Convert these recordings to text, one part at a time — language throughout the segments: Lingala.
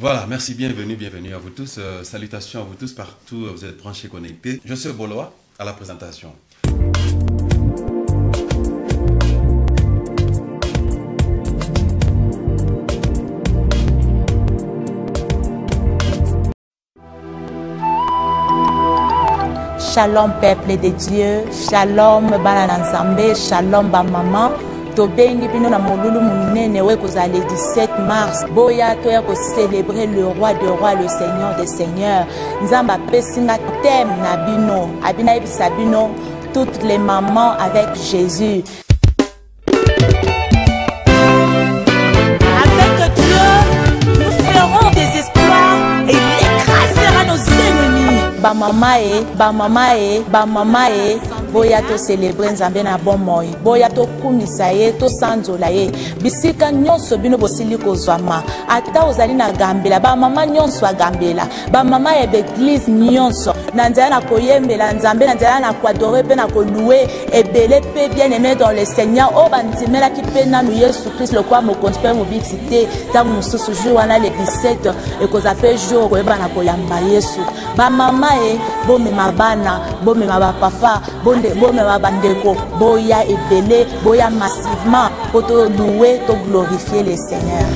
Voilà, merci, bienvenue à vous tous. Salutations à vous tous partout, vous êtes branchés, connectés. Je suis Boloa à la présentation. Shalom peuple de Dieu, shalom bana nzambe, shalom ba maman. Tobengi bino na molulu munene we kozala le 17 mars. Boya toya ko célébrer le roi des rois, le seigneur des seigneurs. Nzamba pesinga thème na bino, abina ebisa bino toutes les mamans avec Jésus. Avec Dieu, nous ferons des exploits et il écrasera nos ennemis. Ba mama e, boya to célébrer nzambe na bon moi, boya to kumisa ye, to sanzola ye. Bisika nyonso bino bosili kozwama, ata ozali na gambela, ba mama nyonso agambela, ba mama e l'église nyonso, na nzala na koyembela nzambe, na nzala na kwadorer pe na kolouer, ebele pe bien aimé dans le Seigneur, o bantimela ki pe na Yesu Christ le kwa mokonzi pe mobixité, ta mususu jour wana le 17 e kozape jour koyeba na kolamba Yesu. Ba mama e, bomema bana, bomema ba papa, bomema bandeko, boya ebele, boya massivement, pour te louer, te glorifier le Seigneur.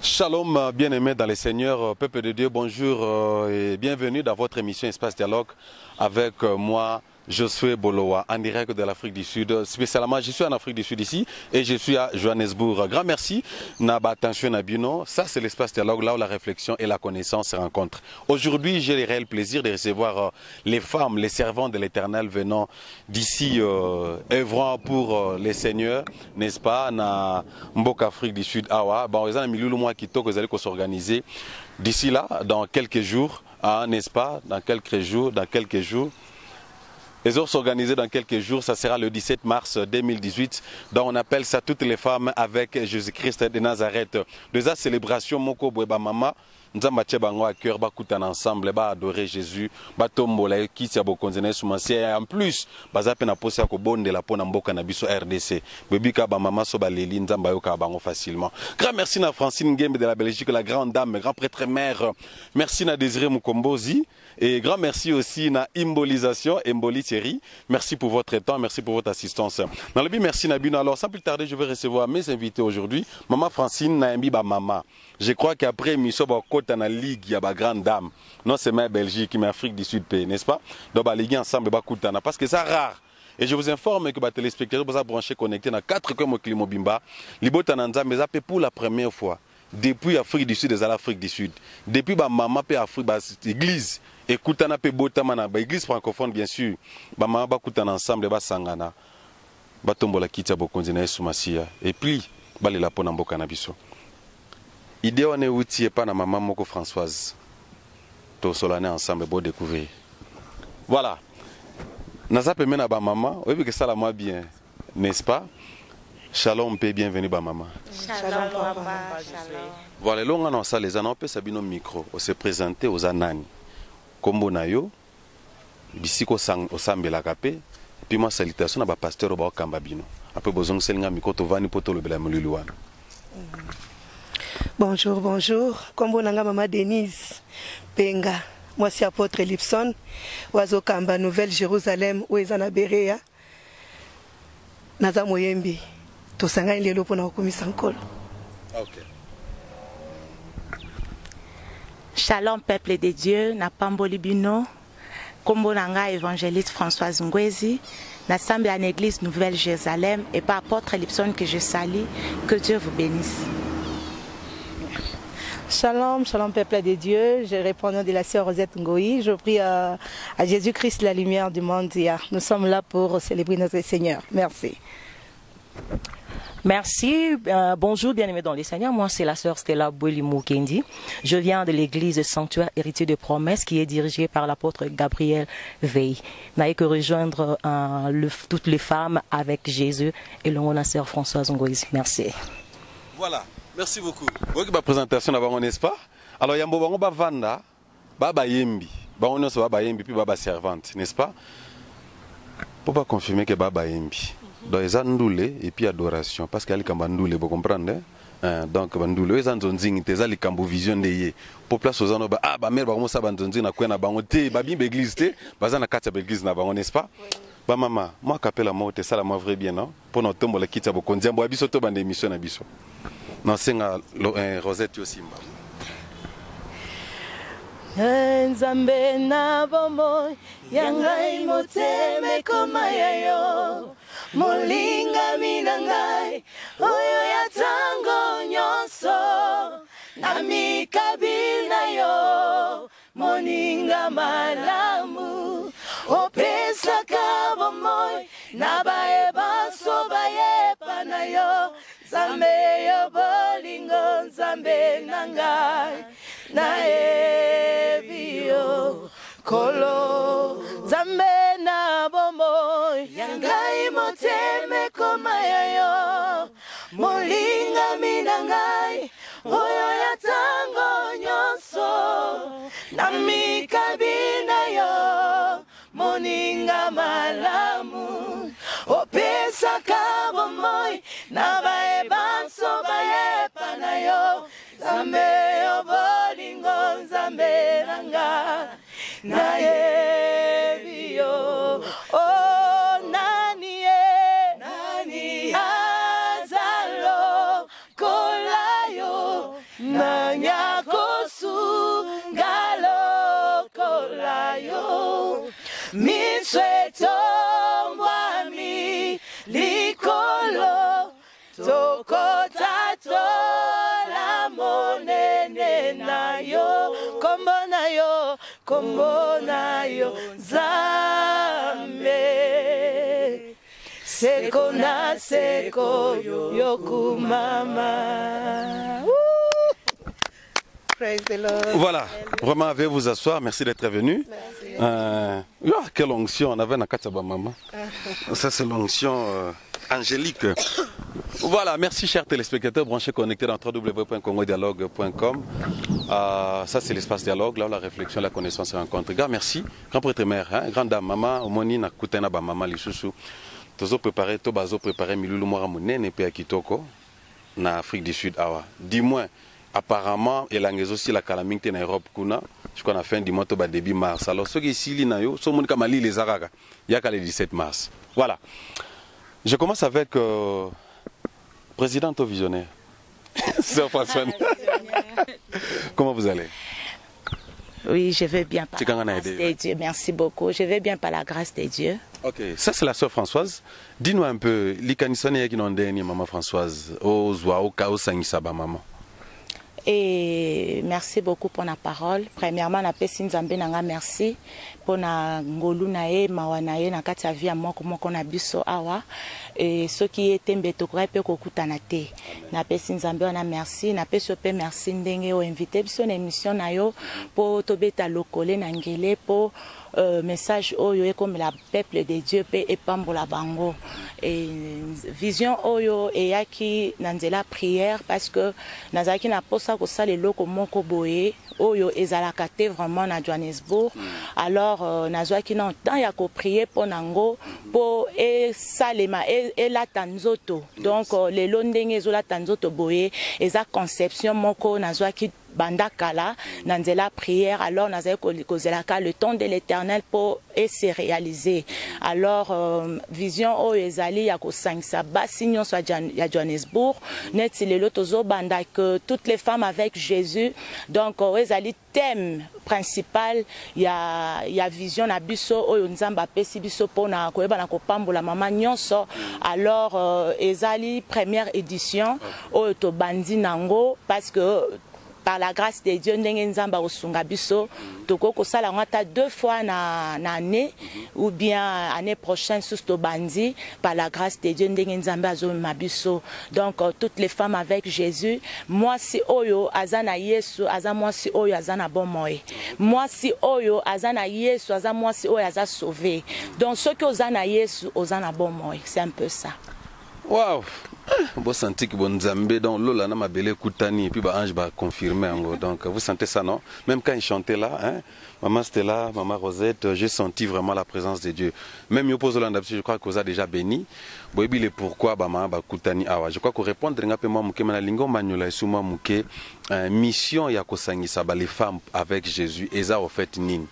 Shalom, bien-aimés dans les Seigneurs, peuple de Dieu, bonjour et bienvenue dans votre émission Espace Dialogue avec moi, Josué Boloa, en direct de l'Afrique du Sud. Spécialement, je suis en Afrique du Sud ici et je suis à Johannesburg. Grand merci, Naba Attention Nabino. Ça, c'est l'espace dialogue, là où la réflexion et la connaissance se rencontrent. Aujourd'hui, j'ai le réel plaisir de recevoir les femmes, les servantes de l'Éternel venant d'ici, œuvrant pour les seigneurs, n'est-ce pas, na Mboka Afrique du Sud. Awa, bon, ils ont mis le mois qui toque, vous allez s'organiser d'ici là, dans quelques jours, n'est-ce pas, dans quelques jours. Les heures s'organiser dans quelques jours, ça sera le 17 mars 2018. Donc on appelle ça toutes les femmes avec Jésus-Christ de Nazareth. De sa célébration, Moko Bweba Mama, nous avons bango à cœur, bakoutan ensemble, ba adorer Jésus, ba tombola qui s'y a beaucoup de en plus, baza pena poser à bonde la pona mboka na biso RDC. Bebika ba mama so ba leli nzamba yo ka bango facilement. Grand merci na Francine Gembe de la Belgique, la grande dame, grand prêtre mère. Merci na Désiré Mukombozi. Et grand merci aussi na Imbolisation, Emboli Thierry. Merci pour votre temps, merci pour votre assistance. Dans le but, merci Nabino. Alors sans plus tarder, je vais recevoir mes invités aujourd'hui. Maman Francine Naimbi ba mama. Je crois qu'après Misso ba kota na ligue ya ba grande dame. Non c'est ma Belgique, mais Afrique du Sud, n'est-ce pas? Donc ba ligue ensemble ba kutana parce que c'est rare. Et je vous informe que les téléspectateurs vont brancher connectés dans 4 comme au Climo Bimba. Libota Nanza mais pour la première fois depuis l'Afrique du Sud et l'Afrique du Sud. Depuis ba maman pe Afrique ba église. Écoutana pe botamana ba église francophone bien sûr. Ba maman ba kutana ensemble ba sangana. Ba tombola kitya bokonzi na Yesu Masia. Et puis ba lela pona mboka na biso. Idée on est outil pas na maman moko Françoise. To solane ensemble pour découvrir. Voilà. Naza pe mena ba maman, oui que ça la moi bien, n'est-ce pas? Shalom pe bienvenue ba maman. Shalom papa, shalom. Voilà, là on a ça les anons pe sabino micro, on se présenter aux anani. Kombo na yo bisiko sang osambela kapé, puis moi salutation na ba pasteur ba kamba bino. Après besoin selinga micro to vani poto le bela mululuana. Bonjour, bonjour. Kombo nanga maman Denise Penga. Moi c'est apôtre Lipson. Oiseau Kamba Nouvelle Jérusalem où ezana Berea. Naza moyembi. To sanga lelo pona okomisa nkolo. OK. Shalom peuple de Dieu, na pamboli bino. Kombo nanga évangéliste Françoise Ngwezi. N'assemble à l'église Nouvelle Jérusalem et par apôtre Lipson que je salue. Que Dieu vous bénisse. Shalom, shalom peuple de Dieu, je réponds au nom de la sœur Rosette Ngoï, je prie à Jésus-Christ la lumière du monde. Nous sommes là pour célébrer notre Seigneur. Merci. Merci, bonjour bien-aimés dans les Seigneurs, moi c'est la sœur Stella Bouelimou Kendi. Je viens de l'église Sanctuaire Héritier de Promesses qui est dirigée par l'apôtre Gabriel Veil. N'ayez que rejoindre toutes les femmes avec Jésus et la sœur Françoise Ngoïs. Merci. Voilà. Merci beaucoup. Vous avez présentation d'abord, n'est-ce pas? Alors, il y a un bon vanda, baba yembi, on a baba yembi puis baba servante, n'est-ce pas? Pour pas confirmer que baba yembi. Donc, ils ont ndoulé et puis adoration, parce qu'il y a les ndoulé, vous comprenez? Donc, ndoulé, ils ont zonzing, ils ont les cambo vision de yé. Pour place aux gens, ah, bah mère, bah on s'abandonne zonzing, na quoi na bangoté, bah bien l'église, bah na quatre église na bangon, n'est-ce pas? Bah maman, moi capelle la mort, ça la moi vrai bien, non? Pour notre tombe la quitte à beaucoup, on dit, moi biso to bande émission na biso. Non, c'est un Rosette aussi. Nzambe na bomo yangai moteme koma yayo molinga minangai oyo ya tango nyonso na mikabina yo moninga malamu opesaka bomo na baeba so bayepa na yo Nzambe yo bolingo Nzambe nangai na ebio kolo Nzambe na bomo yangai moteme koma yayo molinga minangai oyo ya tango nyonso na mikabina yo moninga malamu opesaka bomoi na baebanso bayepa na yo Nzambe yo bolingo Nzambe nanga na yebi yo oh nani azalo kolayo nanya kosu galo kolayo misweto mwami likolo tokotato la monene na yo kombo na yo Nzambe seko na seko yokumama. Praise the Lord. Voilà, vraiment, veuillez vous asseoir, merci d'être venu. Quelle onction on avait dans Katsaba Maman. Ça, c'est l'onction angélique. Voilà, merci chers téléspectateurs branchés connectés dans www.congodialogue.com. Ça, c'est l'espace dialogue, là où la réflexion, la connaissance se rencontrent. Gars, merci. Grand prêtre mère, grande dame, maman, Omoni, Nakutena, maman, Lissousou. Tozo préparé, Tobazo préparé, Milulu Moramoune, Nepé Kitoko, na Afrique du Sud, Awa. Dis-moi. Apparemment, il y a aussi la calamité en Europe. Je crois qu'on a fait un dimanche début mars. Alors, ceux qui sont ici, ce monde comme Ali les Araga, il y a qu'à le 17 mars. Voilà. Je commence avec président au visionnaire. Sœur François. Comment vous allez? Oui, je vais bien par la grâce de Dieu. Merci beaucoup. Je vais bien par la grâce de Dieu. Ok, ça c'est la sœur Françoise. Dis-nous un peu, l'ikanisane qui n'ont dernier maman Françoise, au Zoua, au Kao Sangisaba maman. Et merci beaucoup pour la parole. Premièrement, na pesi Nzambe nanga merci pour na ngolu na e mawana e na kati ya vie ya moko moko na biso awa et ceux qui étaient mbeto kwa pe kokutana te. Na pesi Nzambe wana merci, na pesi pe merci ndenge o invité biso na émission na yo pour tobeta lokole na ngele pour message oyo comme la peuple de Dieu pe epambola bango et vision oyo et yaki nanzela prière parce que nazaki na posa ko sala loko moko boye oyo ezalaka te vraiment na Johannesburg alors nazwaki na temps ya ko prier pour nango pour e salema e la tanzoto donc lelo ndenge ezola tanzoto boye eza conception moko nazwaki banda kala nanzela prière alors nazali kozelaka le temps de l'Éternel pour se réaliser alors vision o ezali ya kosangisa basi nyonso ya Johannesburg neti lelo tozo banda que toutes les femmes avec Jésus donc ezali thème principal ya vision na biso oyo Nzambe apesi biso pona koyeba na kopambola mama nyonso alors ezali première édition oyo to bandi nango parce que par la grâce de Dieu, Nzamba osunga biso, toko ko sala ngata 2 fois na année ou bien année prochaine sous to bandi par la grâce de Dieu Nzamba azo mabiso. Donc toutes les femmes avec Jésus, moi si oyo azana Yesu, aza moi si oyo azana bon moye. Moi si oyo azana Yesu, aza moi si oyo aza sauvé. Donc ceux qui ozana Yesu, ozana bon moye, c'est un peu ça. Waouh, Vous sentez que bon Zambé dans l'eau là, ma belle Koutani et puis bah ange va confirmer donc vous sentez ça non? Même quand il chantait là, hein, maman Stella, maman Rosette, j'ai senti vraiment la présence de Dieu. Même Yopo Zolanda, je crois qu'on a déjà béni. Bon et puis pourquoi bah maman bah Koutani awa. Je crois qu'on répond d'un peu moi muke manalingo manyola suma muke mission ya kosangisa ba les femmes avec Jésus et ça au fait nini.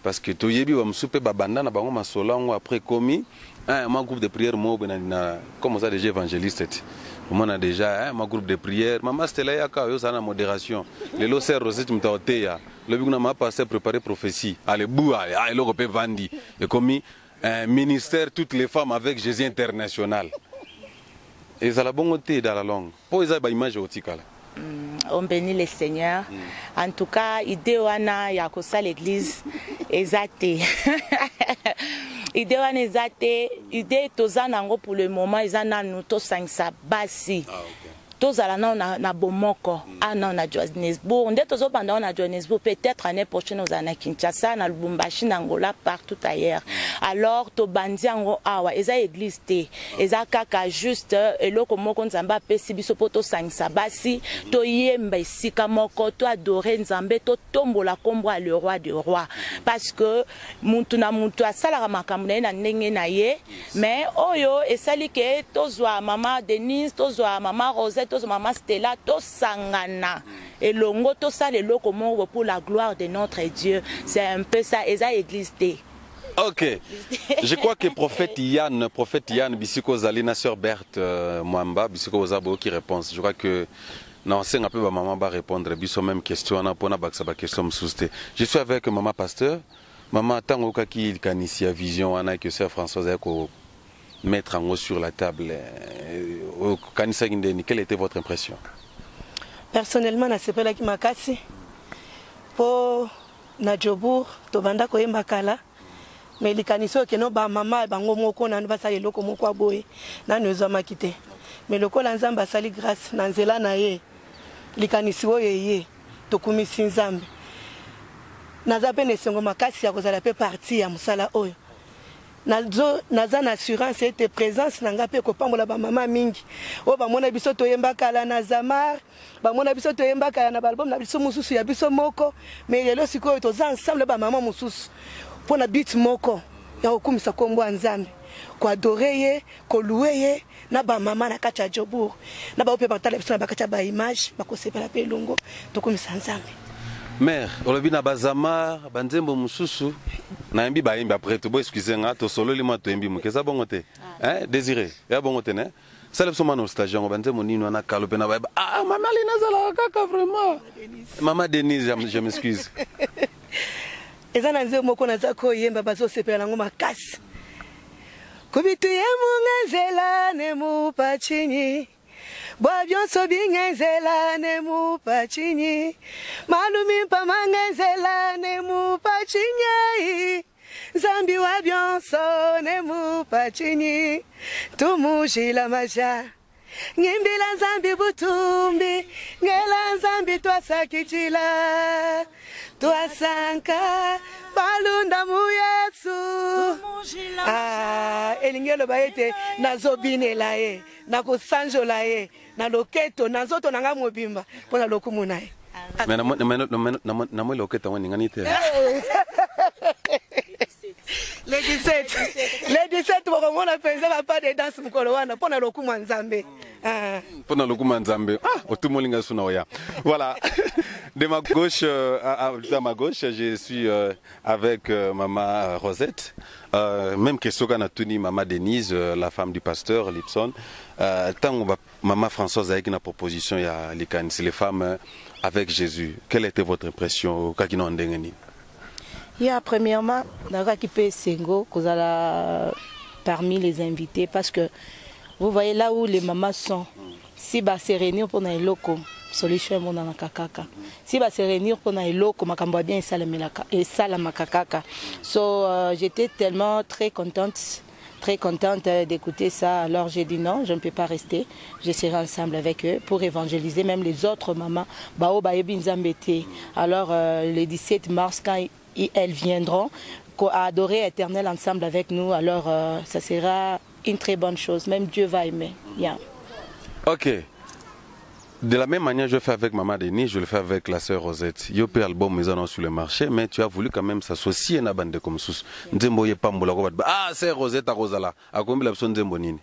Parce que tout yebi wa msupe babanda na bango masolango après commis un groupe de prière moi comme on a déjà évangéliste on a déjà un groupe de prière maman Stella yaka yo sana modération les lo ser Rosette mtaoteya le biguna ma passé préparer prophétie allez boua et le repé vandi et commis un ministère toutes les femmes avec Jésus international et ça la bonté dans la langue pour ils ba image otikala. On bénit le Seigneur. En tout cas, idée wana ya kosa l'église ezate. Idée wana ezate, idée tozanango pour le moment ezana nous to sangsa basi. Tozala na bomoko, non na Johannesburg. Nde tozo pendant na Johannesburg, peut-être l'année prochaine aux na Kinshasa, na Lubumbashi, na Angola, partout ailleurs. Alors to bandi ango awa, eza église te, eza kaka juste eloko moko nzamba pesi biso poto sangisa basi, to yemba isika moko, to adorer nzambe, to tombola kombo le roi des rois. Parce que muntu na muntu asala makambo na ndenge na ye, mais oyo esali ke tozwa mama Denise, tozwa mama Rosette, tous maman Stella, tous sangana et longo tout ça les locaux pour la gloire de notre Dieu. C'est un peu ça et ça église. Ok. Je crois que prophète Yann, Bissiko Zalina, sœur Berthe Mwamba, Bissiko Zabo qui répond. Je crois que non, c'est un peu maman va répondre. Bissiko même question, on a pour na question souste. Je suis avec maman pasteur, maman Tango qui kanisi a vision, on a que sœur Françoise Eko mettre en haut sur la table. Quelle était votre impression? Personnellement, je ne sais pas si pour Nadjobour, Tobanda Koyemba Kala, mais les caniso qui n'ont pas maman et bango moko na ba sali loko moko boye na nous avons quitté. Mais le kola nzamba sali grâce na nzela na ye. Les caniso ye to kumisi nzambe. Na za pene sengo makasi ya kozala pe partie ya musala oyo. Naza na assurance était présence nanga pe ko pambola ba mama mingi o ba mona biso to yemba kala na zamar ba mona biso to yemba kala na album na biso mususu ya biso moko mais lelo sikoyo to za ensemble ba mama mususu pona beat moko ya okumisa kombo nzambe ko adorer ye ko louer ye na ba mama na kacha Jobour na ba ope ba tala biso na ba kacha ba image ba ko sepela pe longo to kumisa nzambe. Mère, olobi na bazama banzembo mususu na yembi ba yembi après to bo excusez nga to solo lima to yembi mukeza bongote hein Désiré ya bongote ne sala biso mano stage ngo banzembo nino na kalope na ba maman Lina zala kaka vraiment maman Denise je m'excuse ezana nzembo ko na zako yemba bazo sepela ngo makasi kubitu yemu ngezela ne mu pachini Bwabionso bingenzela ne mu pachini Malumi pa mangenzela ne mu pachini Zambi wabionso ne mu pachini Tumujila maja Ngimbila zambi butumbi Ngela zambi twasakijila Twasanka Balunda mu Yesu elingelo baete nazobine la ye na kosanjo la ye na loketo na nzoto nanga mobimba pona lokumu na ye na mo loketo woni ngani te le 17 boko mona penza ba pas de danse mukolo wana pona lokumu nzambe pona lokumu nzambe otumolinga suna oya voilà. De ma gauche à ma gauche, je suis avec maman Rosette. Même question qu'on a tenu maman Denise, la femme du pasteur Lipson. Tant maman Françoise avec une proposition, il y a les femmes avec Jésus. Quelle était votre impression quand ils ont ndengeni? Il y a premièrement, qui peut Sengo, parmi les invités, parce que vous voyez là où les mamans sont, si bah se réunir pour un loco. Solution mon na kakaka si va se réunir pour na eloko makambo bien et sala makakaka so j'étais tellement très contente d'écouter ça. Alors j'ai dit non, je ne peux pas rester, je serai ensemble avec eux pour évangéliser même les autres mamans bao baebi nzambete. Alors le 17 mars quand elles viendront à adorer Éternel ensemble avec nous, alors ça sera une très bonne chose, même Dieu va aimer. Yeah. Ok. De la même manière, je fais avec Maman Denis, je le fais avec la sœur Rosette. Yo pe album maison sur le marché, mais tu as voulu quand même s'associer à une bande comme sous. Nzembo ye pambola ko ba. Ah, sœur Rosette à Rosala. A combien la personne Nzembo nini?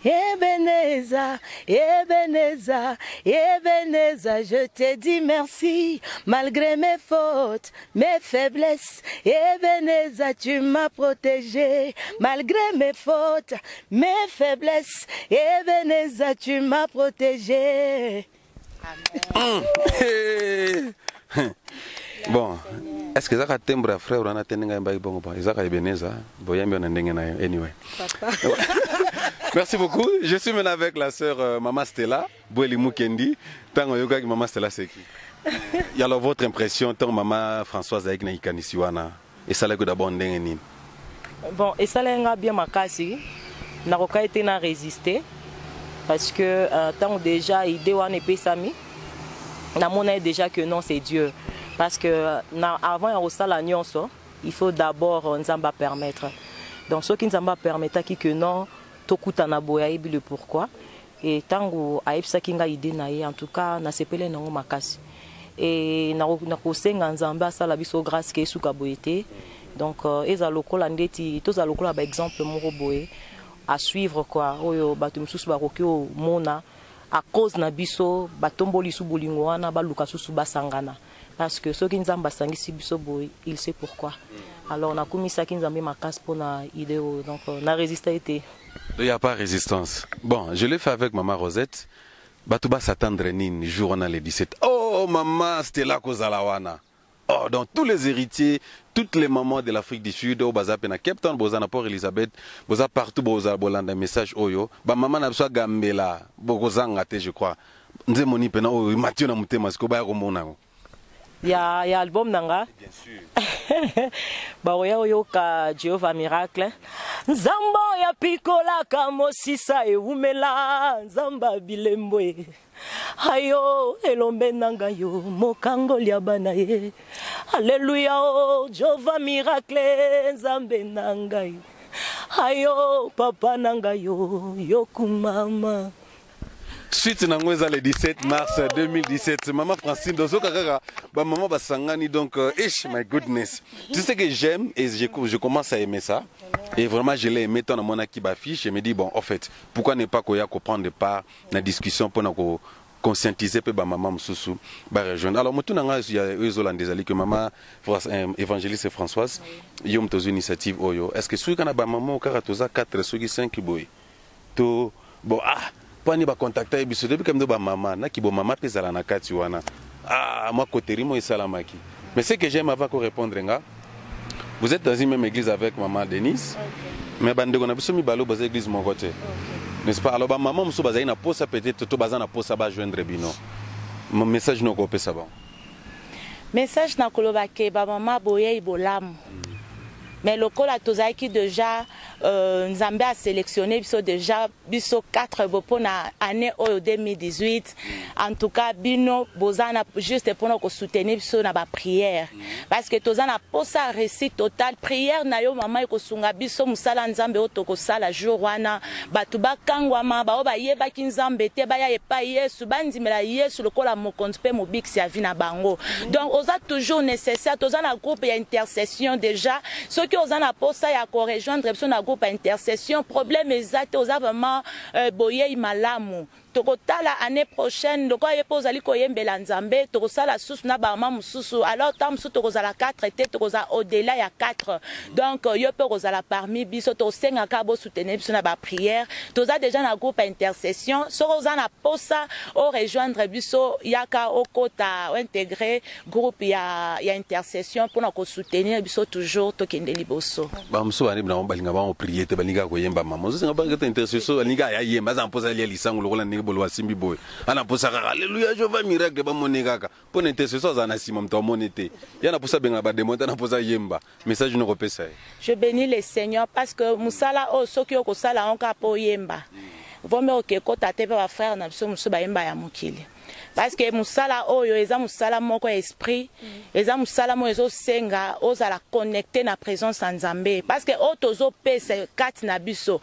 Ebeneza, Ebeneza, Ebeneza, je te dis merci, malgré mes fautes, mes faiblesses. Ebeneza, tu m'as protégé, malgré mes fautes, mes faiblesses. Ebeneza, tu m'as protégé. Amen. Bon, est-ce que ça a timbre frère on a tenenga mbai bongo ba. Isaka Ebeneza, boyambi on ndenge na anyway. Papa. Merci beaucoup. Je suis maintenant avec la sœur Maman Stella, Boueli Mukendi. Tant yoga que Maman Stella c'est qui? Et alors votre impression, tant Maman Françoise avec Naïkanisiwana, et ça l'a que d'abord ndenge. Bon, et ça l'a bien makasi. N'a pas été na résister parce que tant déjà idée wan epesami, na mona déjà que non c'est Dieu. Parce que avant ya osala nyonso, il faut d'abord nzamba permettre. Donc ce qui nzamba permettra qui que non tokutana boya ibi le pourquoi et tango aipsa kinga idée naie en tout cas na sepele nango makasi et na kosenga nzamba sala biso grâce ke suka boyete donc eza lokola ndeti toza lokola ba exemple moko boye à suivre quoi oyo bato misusu bakoki o mona à cause na biso batomboli su bolingo wana baluka susu basangana parce que ceux qui nzamba sangisi biso boye il sait pourquoi alors on a commis ça qui nzambe makasi pour na idée donc na résisté été. Il n'y a pas résistance. Bon, je l'ai fait avec Maman Rosette. Batouba s'attendre nin jour on a les 17. Oh maman, c'était là Kozalawana. Oh, donc tous les héritiers, toutes les mamans de l'Afrique du Sud, au Baza Pena Cape Town, Boza na Port Elizabeth, Boza partout Boza Bolanda message oyo. Ba maman na besoin gambela, Bogozanga te je crois. Nze moni pena oh Mathieu na mutema sko ba romona. Il y a album nanga. Bien sûr. Ba oya oyoka Jehovah Miracle. Nzambo ya pikola kamosisa e umela nzamba bilembwe. Ayo elombe nanga yo mokango lia bana ye. Alléluia oh Jehovah Miracle nzambe nanga yo. Ayo papa nanga yo yokumama. Suite nangoza le 17 mars 2017, Maman Francine dozo kaka ba maman basangani donc my goodness. Tu sais que j'aime et je commence à aimer ça. Et vraiment je l'ai aimé tant mon qui affiche, je me dis bon en fait, pourquoi ne pas koya ko prendre part na discussion pour na ko conscientiser pe ba maman mususu ba rejoindre. Alors mutu nanga ya ezolandeza li que maman évangéliste Françoise yom tozo initiative oyo. Est-ce que celui kana ba maman kaka toza 4 soki 5 boy. To bon ah Pani ba contacter biso depuis comme ba maman na ki bo maman pezala na kati wana ah moi koterimo isalamaki mais ce que j'aime avant qu'on répondre nga vous êtes dans une même église avec maman Denise mais bande ko na biso mi balo ba église mon côté n'est-ce pas alors ba maman muso ba na posa peut-être to bazana posa ba joindre bino mon message no ko pesa bon message na koloba ke ba maman boye ibolamu mais le col a qui déjà Nzambe a sélectionné déjà biso 4 pour l'année 2018 en tout cas bino bozana juste pour nous soutenir biso na ba prière parce que tozana posa récit total prière na yo mama ekosunga biso musala Nzambe otoko sala jour wana batu bakangwama ba oba yeba ki Nzambe te ba ya epa Yesu bandimela Yesu le col a mokonzi pe mobiksi ya vina bango donc oza toujours nécessaire tozana groupe ya intercession déjà ceux qui osana posa ya ko rejoindre biso na groupe intercession problème exact aux vraiment boye malamu tokotala année prochaine donc y pose ali koyembela Nzambe tokosala susu na ba mama mususu alors tam su tokozala 4 te tokoza au-delà ya 4 donc yo pe kozala parmi biso to senga ka bo soutenir biso na ba prière toza déjà na groupe intercession sokoza na posa o rejoindre biso yaka okota intégrer groupe ya intercession pour na ko soutenir biso toujours tokende liboso ba muso bani na balinga ba prier te balinga koyemba mama zo nga ba intercession balinga ya yemba za posa lia lisango lokola bolwa simbi boy ana posa ka alléluia Jehovah Miracle ba moneka pour intercession za na sima mto monete yana posa benga ba demonta na posa yemba message no repesa je bénis le Seigneur parce que musala o soki ko sala onka po yemba vome oke kota te ba frère na biso muso ba yemba ya mokili parce que musala oyo eza musala moko esprit eza musala mo ezo senga ozala connecté na présence en Nzambe parce que otozo pesa kati na biso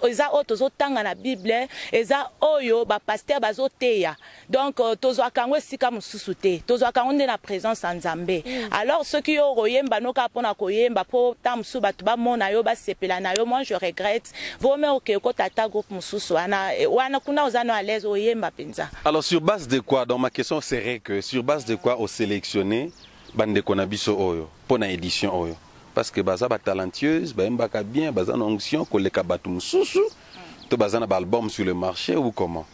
eza otozo tanga na Bible eza oyo ba pasteur bazoteya donc tozo akango sika mususu te tozo akango na présence en Nzambe alors ceux qui yo koyemba noka pona koyemba po tamsu batu ba mona yo ba sepela na yo moi je regrette vraiment ok ko tata groupe mususu wana kuna ozano à l'aise oyemba penza. Alors sur base de quoi, donc ma question serait que sur base de quoi au sélectionner bande konabiso oyo pour la édition oyo parce que baza ba talentueuse ba mbaka bien baza na onction koleka batu mususu to baza na album sur le marché ou comment?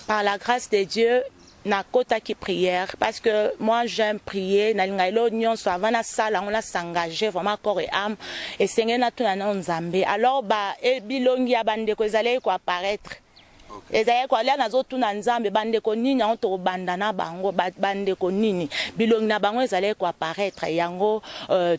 Par la grâce de Dieu na kota qui prière parce que moi j'aime prier na lingailo nyonso avant na sala on a s'engager vraiment corps et âme et seigneur na tuna na Nzambe alors ba e bilongi ya bande ko ezale ko apparaître ezaya kwa lia nazo tuna Nzambe bande ko nini onto banda na bango bande ko nini bilongi na bango ezale ko apparaître yango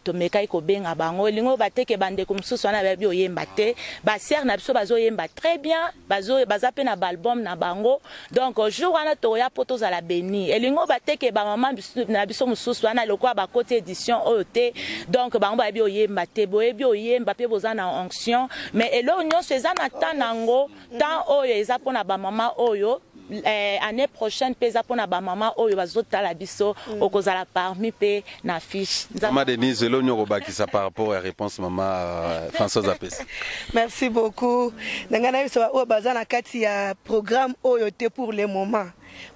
to mekai ko benga bango lingo bateke bande ko msusu na babi oyemba te ba ser na biso bazo yemba très bien baza pe na album na bango donc jour wana to ya poto za la béni elingo bateke ba mama na biso msusu na lokwa ba côté édition ote donc bango babi oyemba te boyebi oyemba pe boza na onction mais elo nyonso eza na tanango tant oyo eza pona ba mama oyo année prochaine pesa pona ba mama oyo bazotala biso okozala parmi pe na fiche. Maman Denise Elonyo Robakisa par rapport à la réponse maman Françoise Apes. Merci beaucoup. Nangana biso o bazana kati ya programme oyo te pour le moment.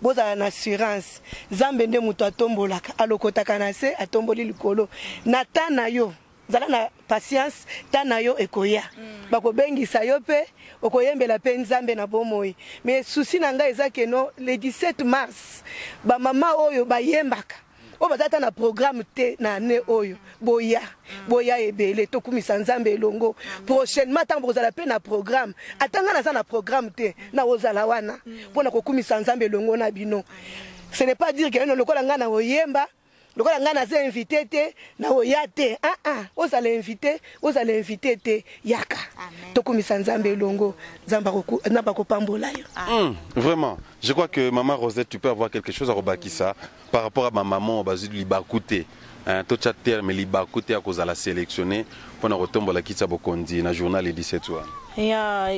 Boza na assurance Nzambe nde muto atombolaka alokotaka na se atomboli likolo natana yo zala na patience tana yo ekoya bakobengisa yo pe okoyembela pe Nzambe na bomoi mais souci na nga ezake no le 17 mars ba mama oyo bayembaka o bazata na programme te na ne oyo boya ebele tokumisa Nzambe elongo prochainement tant bozala pe na programme atanga na za na programme te na ozala wana pona kokumisa Nzambe elongo na bino ce n'est pas dire que no lokola nga na oyemba lokola nga na ze invité te na oyate ozala invité te yaka tokumisa Nzambe elongo Nzamba na bakopambola yo. Vraiment, je crois que maman Rosette tu peux avoir quelque chose à Robakisa par rapport à ma maman bazu libakuté to chat terme libakuté à cause à la sélectionner pour na retomber la kitsa bokondi na journal le 17 soir. Ya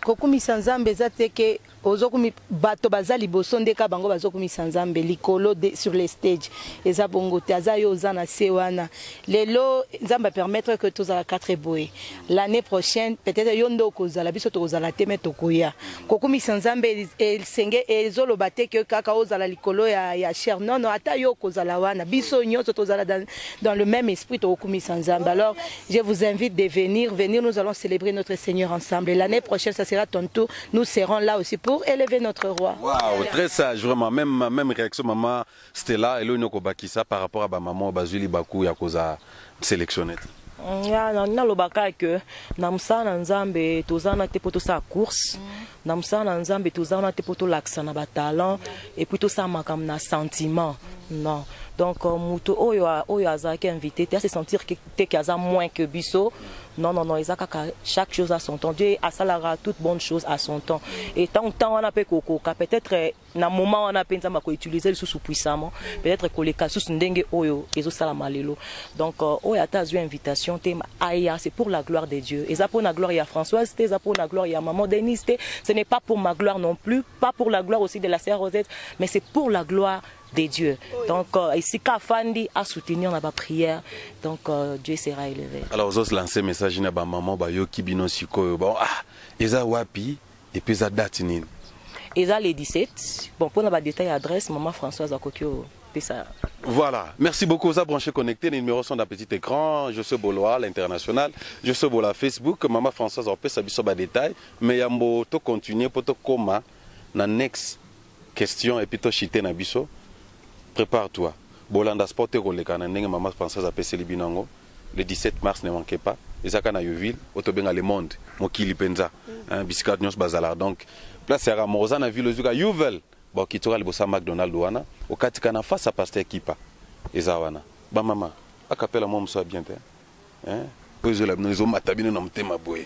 kokumisa Nzambe zateke ozokumi bato bazali boso ndeka bango bazokumisa Nzambe likolo sur les stage eza bongo te azayo ozana sewana lelo Nzamba permettre que tous à 4 boy l'année prochaine peut-être yondo kozala biso tokozala teme tokoya kokumisa Nzambe el senge ezolo bateke kaka ozala likolo ya cher non ata yo kozala wana biso nyoto tozala dans le même esprit tokumisa Nzambe. Alors je vous invite de venir nous allons célébrer notre Seigneur ensemble et l'année prochaine ça sera ton tour, nous serons là aussi pour élever notre roi. Waouh, très sage, vraiment. Même réaction, maman Stella, Elonyo Kobakisa par rapport à ma maman Bazuli Bakou Yakoza sélectionnée. Na lobaka que namsa na Nzambe tozana te poto sa course namsa na Nzambe tozana te poto l'accent na ba talent et puis tout ça makam na sentiment non donc muto oyo azaki invité te à se sentir que te kaza moins que biso non ezaka chaque chose à son temps. Dieu asalara toute bonne chose à son temps et tant on a pe kokoka peut-être na moment on a penza mako utiliser le sous puissamment peut-être que les cas sous ndenge oyo ezo sala malelo donc oyo atazu invitation te aya c'est pour la gloire de Dieu et ça pour la gloire ya Françoise te ça pour la gloire ya maman Denise te ce n'est pas pour ma gloire non plus pas pour la gloire aussi de la sœur Rosette mais c'est pour la gloire de Dieu. Donc ici Kafandi a soutenir la prière donc Dieu sera élevé. Alors vous osez lancer message na ba maman ba yo kibino sikoyo bon eza wapi et puis za date nini eza les 17 bon pour na ba détail adresse maman Françoise Akokio ça. Voilà, merci beaucoup aux branchés connectés. Les numéros sont dans petit écran. Je suis Boloa, l'international. Je suis Bola Facebook. Maman Françoise, on peut s'habiller sur les détails. Mais il y a un peu continuer pour te comment la next question et puis te chiter na biso. Prépare-toi. Bolanda Sport le Maman Françoise a passé Libinango. Le 17 mars, ne manquez pas. Ezaka na Yoville, Otobenga le monde. Mokili Penza. Biscuit Nyos Bazala. Donc, place à Ramosa na ville Zuga Youvel. Bon, qui tourne le bossa McDonald's wana, au katikana face à pasteur Kipa, ezawana. Ba maman, a capella moi m'soit bien te. Hein? Poser la nous matabine na mtema boy.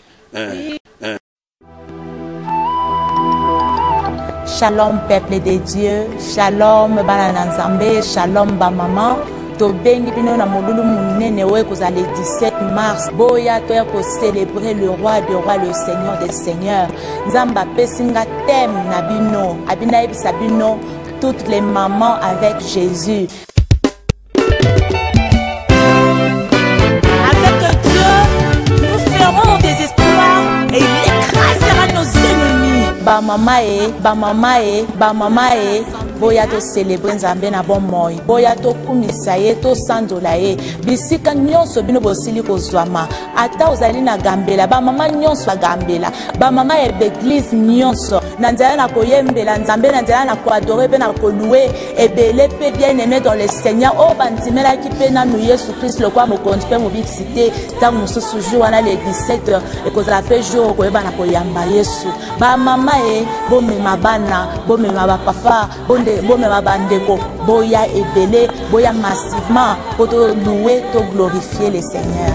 Shalom peuple de Dieu, shalom bana na Nzambe, shalom ba maman. Tobengi bino na molulu munene we kozala le 17 mars. Boya toya ko célébrer le roi des rois, le seigneur des seigneurs. Nzamba pesinga thème na bino, abina ebisa bino toutes les mamans avec Jésus. Avec Dieu, nous ferons des espoirs et il écrasera nos ennemis. Ba mama e, boya to célébrer Nzambe na bon moi. Boya to kumisa ye, to sandola ye. Bisika nyonso bino bosili kozwama. Ata ozali na gambela, ba mama nyonso gambela. Ba mama e l'église nyonso. Na nzela na koyembela Nzambe, na nzela na ko adorer pe na ko louer ebele pe bien aimé dans le Seigneur. O bantimela ki pe na nou Yesu Christ le kwa mo konti pe mo bixité. Ta mususu jour wana le 17h e kozala pe jour ko eba na koyamba Yesu. Ba mama e bomema bana, bomema ba papa, bomema bandeko, boya ebele, boya massivement pour te louer, te glorifier le Seigneur.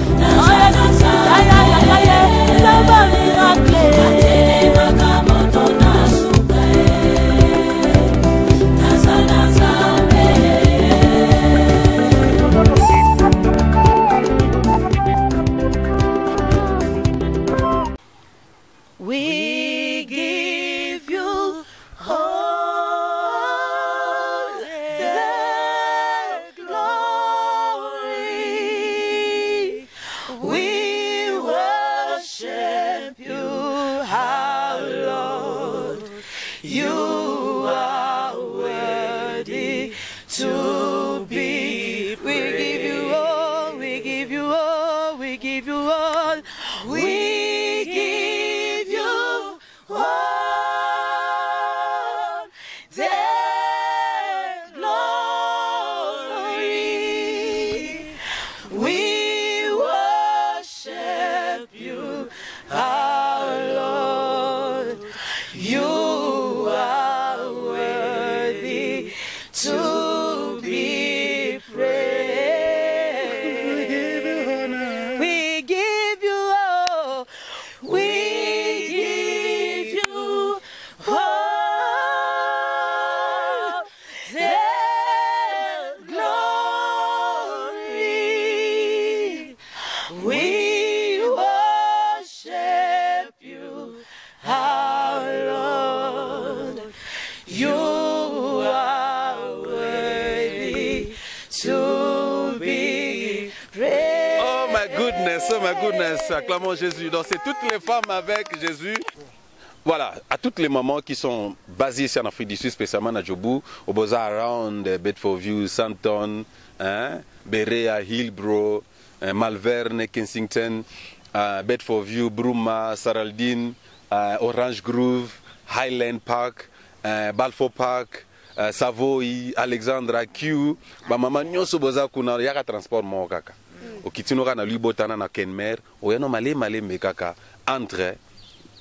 We give you all the glory. We worship you, our Lord. You are worthy to be praised. We give you all, we give you all, we give you all. We give you all the glory. We worship you, our Lord. You are worthy to be praised. We give you all. We give you all the glory. We worship you, our Lord. You are worthy to be praised. Oh my goodness, acclamons Jésus. Donc c'est toutes les femmes avec Jésus. Voilà, à toutes les mamans qui sont basées ici en Afrique du Sud, spécialement à Djobu, au Boza Around, Bedfordview, Santon, hein, Berea, Hillbrow, Malvern, Kensington, Bedfordview, Bruma, Saraldine, Orange Grove, Highland Park, Balfour Park, Savoy, Alexandra, Q, ba maman nyonso boza kuna yaka transport mo kaka. Okitinoka na libotana na Kenmer, oyano male mekaka entre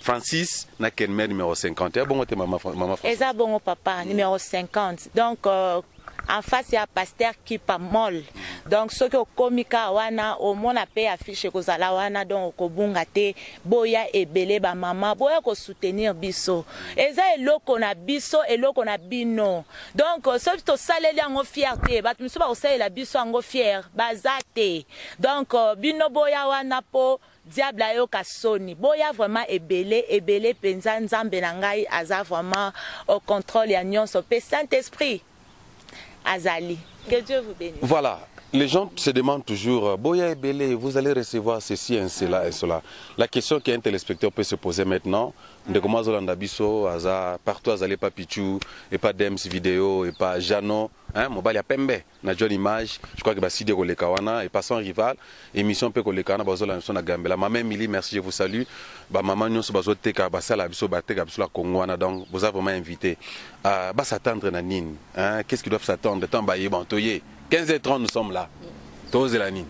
Francis na Kenmer numéro 50. Bon te maman Francis. Eza bon papa numéro 50. Donc en face il y a pasteur qui pas molle. Donc ce que komika wana au mon appel affiche ko zala wana donc ko bunga te boya ebele ba mama boya ko soutenir biso. Eza eloko na biso eloko na bino. Donc ce to saleli ngo fierté bat miso ba ko salela biso ngo fier bazate. Donc bino boya wana po diable ayo kasoni boya vraiment ebele penza Nzambe na ngai aza vraiment au contrôle ya nyonso pe Saint-Esprit azali. Que Dieu vous bénisse. Voilà, les gens se demandent toujours Boya Ebele, vous allez recevoir ceci et cela et cela. La question qu'un téléspectateur peut se poser maintenant, de comment Zolanda Bisso, partout Azali pas Pichou, et pas Dems vidéo, et pas Jano, hein, Mobile ya Pembe, na John Image, je crois que Basidi Kolekawana, et pas son rival, émission peut Kolekana, Bazola Nson na Gambela. Maman Mili, merci, je vous salue. Ba maman Nyonso Bazoteka, Basala Bisso, Bateka Bisso la Kongwana, donc vous avez vraiment invité. Bas s'attendre na Nine, hein, qu'est-ce qu'ils doivent s'attendre? Tant Baye, bon, Toye, 15h30 nous sommes là. Tose la Nine,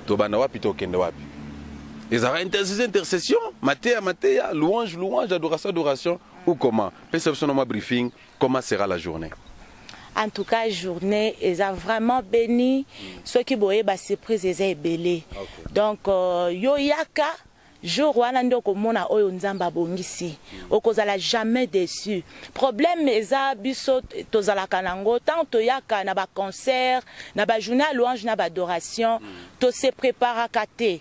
Tobana Wapi, Tokende Wapi. Ils auront intercession, matéa, louange, adoration, ou comment? Perception de briefing, comment sera la journée? En tout cas, journée, ils ont vraiment béni. Ceux qui voyaient la surprise, ils ont belé. Donc, yo yaka, jour wana nde okomona oyo nzambe abongisi okozala jamais déçu. Problème eza biso tozalaka nango tant toyaka na baconcert na bajournée ya louange na badoration tose préparaka te